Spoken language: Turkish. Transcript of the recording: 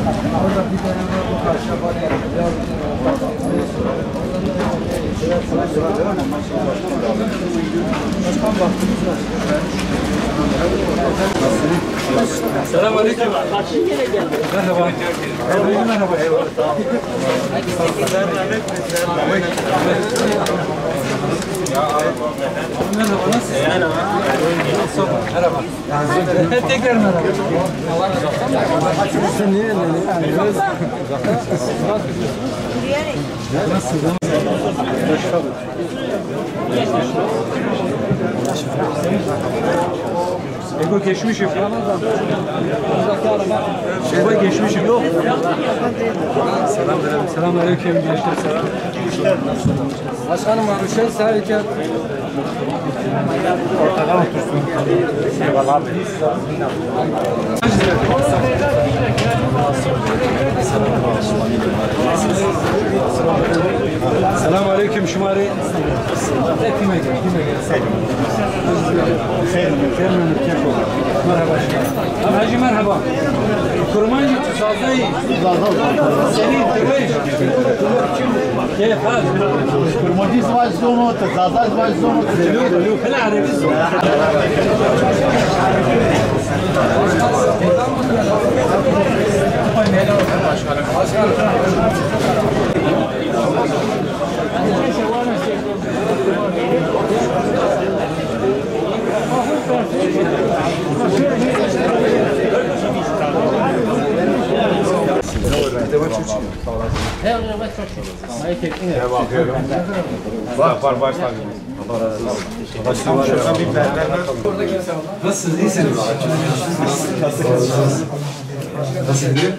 Orada bir tane bu karşıya bak. Selamünaleyküm. Merhaba. Merhaba. Merhaba, nasılsın? Merhaba. Tekrar merhaba. Sen niye nasılsın? Ego geçmişim. Ego geçmişim. Yok. Selamünaleyküm gençler. Selam. Başkanım Aruşen Sarıkat. Ortadan otursun. Eyvallah abi. Selamünaleyküm Şumari. Kime gel? Merhaba. Hacı merhaba. Kurmancı tuzazayı. Senin tıvış. Keyif hal. Kurmancı savaş zonu, tuzazay savaş zonu. Delu. Hala Arabi zonu. Nasılsınız? İyisiniz? Nasıl gidiyor?